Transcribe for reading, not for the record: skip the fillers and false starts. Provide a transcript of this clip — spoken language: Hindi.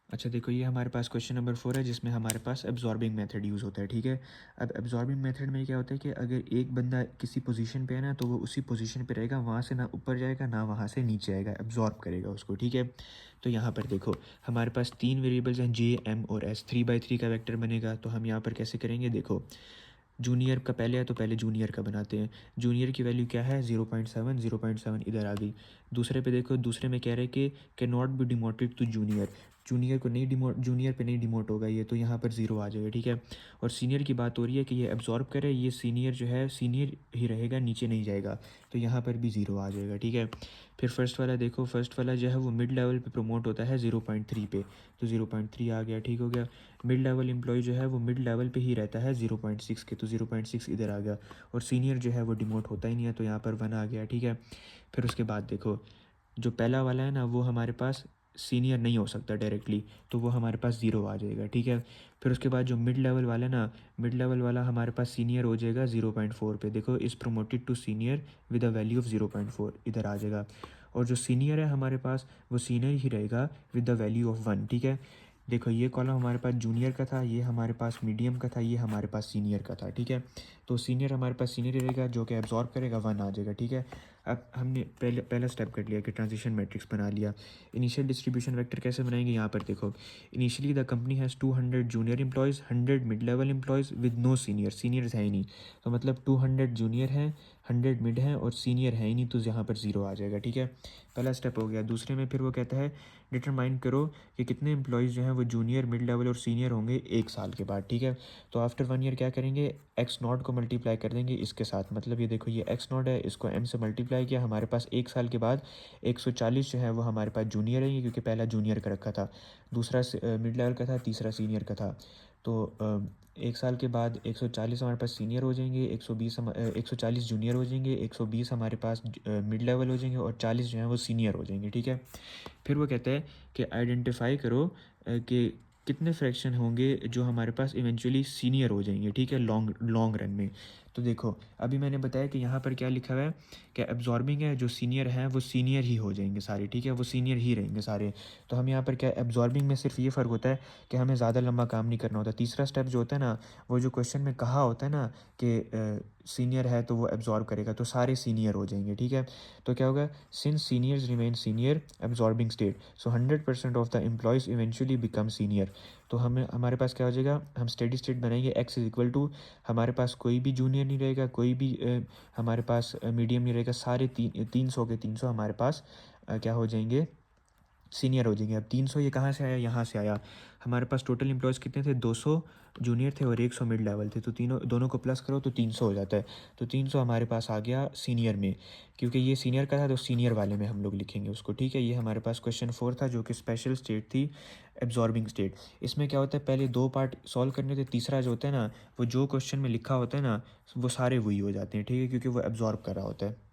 अच्छा देखो, ये हमारे पास क्वेश्चन नंबर 4 है जिसमें हमारे पास एब्जॉर्बिंग मेथड यूज़ होता है, ठीक है। अब एब्जॉर्बिंग मेथड में क्या होता है कि अगर एक बंदा किसी पोजीशन पे है ना, तो वो उसी पोजीशन पे रहेगा, वहाँ से ना ऊपर जाएगा ना वहाँ से नीचे आएगा, एब्जॉर्ब करेगा उसको, ठीक है। तो यहाँ पर देखो हमारे पास 3 वेरिएबल्स हैं, जे, एम और एस। 3/3 का वेक्टर बनेगा। तो हम यहाँ पर कैसे करेंगे, देखो जूनियर का पहले है तो पहले जूनियर का बनाते हैं। जूनियर की वैल्यू क्या है, 0.7, 0.7 इधर आ गई। दूसरे पे देखो, दूसरे में कह रहे हैं कि not be demoted to junior. Junior को नहीं डिमोट, जूनियर पे नहीं डिमोट होगा ये, तो यहाँ पर 0 आ जाएगा, ठीक है। और सीनियर की बात हो रही है कि ये एब्जॉर्ब करे, ये सीनियर जो है सीनियर ही रहेगा, नीचे नहीं जाएगा, तो यहाँ पर भी 0 आ जाएगा, ठीक है। फिर फर्स्ट वाला देखो, फर्स्ट वाला जो है वो मिड लेवल पे प्रमोट होता है 0.3 पे, तो 0.3 आ गया, ठीक हो गया। मिड लेवल एम्प्लॉय जो है वो मिड लेवल पे ही रहता है 0.6 के, तो 0.6 इधर आ गया। और सीनियर जो है वो डिमोट होता ही नहीं है, तो यहाँ पर 1 आ गया, ठीक है। फिर उसके बाद देखो, जो पहला वाला है ना वो हमारे पास सीनियर नहीं हो सकता डायरेक्टली, तो वो हमारे पास 0 आ जाएगा, ठीक है। फिर उसके बाद जो मिड लेवल वाला है ना, मिड लेवल वाला हमारे पास सीनियर हो जाएगा 0.4 पे, देखो is promoted to senior with a value of 0.4 इधर आ जाएगा। और जो सीनियर है हमारे पास वो सीनियर ही रहेगा विद द वैल्यू ऑफ 1, ठीक है। देखो ये कॉलम हमारे पास जूनियर का था, ये हमारे पास मीडियम का था, ये हमारे पास सीनियर का था, ठीक है। तो सीनियर हमारे पास सीनियर ही रहेगा, जो कि एब्जॉर्ब करेगा 1 आ जाएगा, ठीक है। अब हमने पहला स्टेप कर लिया कि ट्रांजिशन मैट्रिक्स बना लिया। इनिशियल डिस्ट्रीब्यूशन वेक्टर कैसे बनाएंगे, यहाँ पर देखो, initially the company has 200 junior employees, 100 mid level employees with no senior, seniors है ही नहीं, तो मतलब 200 जूनियर हैं, 100 मिड हैं और सीनियर है ही नहीं, तो यहाँ पर 0 आ जाएगा, ठीक है। पहला स्टेप हो गया। दूसरे में फिर वो कहता है डिटरमाइन करो कि कितने एम्प्लॉयज़ जो हैं वो जूनियर, मिड लेवल और सीनियर होंगे 1 साल के बाद, ठीक है। तो आफ्टर 1 ईयर क्या करेंगे, एक्स नॉट को मल्टीप्लाई कर देंगे इसके साथ, मतलब ये देखो ये एक्स नॉट है, इसको एम से मल्टीप्लाई किया, हमारे पास 1 साल के बाद 140 जो है वो हमारे पास जूनियर है, क्योंकि पहला जूनियर का रखा था, दूसरा मिड लेवल का था, तीसरा सीनियर का था। तो 1 साल के बाद 140 हमारे पास सीनियर हो जाएंगे, 140 जूनियर हो जाएंगे, 120 हमारे पास मिड लेवल हो जाएंगे और 40 जो है वो सीनियर हो जाएंगे, ठीक है। फिर वो कहता है कि आइडेंटिफाई करो कि कितने फ्रैक्शन होंगे जो हमारे पास इवेंचुअली सीनियर हो जाएंगे, ठीक है, लॉन्ग लॉन्ग रन में। तो देखो अभी मैंने बताया कि यहाँ पर क्या लिखा हुआ है कि एब्जॉर्बिंग है, जो सीनियर हैं वो सीनियर ही हो जाएंगे सारे, ठीक है, वो सीनियर ही रहेंगे सारे। तो हम यहाँ पर क्या, एब्जॉर्बिंग में सिर्फ ये फ़र्क होता है कि हमें ज़्यादा लंबा काम नहीं करना होता। तीसरा स्टेप जो होता है ना, वो जो क्वेश्चन में कहा होता है ना कि सीनियर है तो वो एब्जॉर्ब करेगा, तो सारे सीनियर हो जाएंगे, ठीक है। तो क्या होगा, since seniors remain senior absorbing state, so 100% of the employees eventually become senior. तो हमें हमारे पास क्या हो जाएगा, हम स्टेडी स्टेट बनाएंगे, एक्स इज इक्वल टू, हमारे पास कोई भी जूनियर नहीं रहेगा, कोई भी हमारे पास मीडियम नहीं रहेगा, सारे 300 के 300 हमारे पास क्या हो जाएंगे, सीनियर हो जाएंगे। अब 300 ये कहाँ से आया, यहाँ से आया। हमारे पास टोटल एम्प्लॉयज़ कितने थे, 200 जूनियर थे और 100 मिड लेवल थे, तो तीनों दोनों को प्लस करो तो 300 हो जाता है। तो 300 हमारे पास आ गया सीनियर में, क्योंकि ये सीनियर का था तो सीनियर वाले में हम लोग लिखेंगे उसको, ठीक है। ये हमारे पास क्वेश्चन 4 था जो कि स्पेशल स्टेट थी, एब्जॉर्बिंग स्टेट। इसमें क्या होता है, पहले 2 पार्ट सॉल्व करने थे, तीसरा जो होता है ना, वो जो क्वेश्चन में लिखा होता है ना वो सारे वही हो जाते हैं, ठीक है, क्योंकि वो एब्जॉर्ब कर रहा होता है।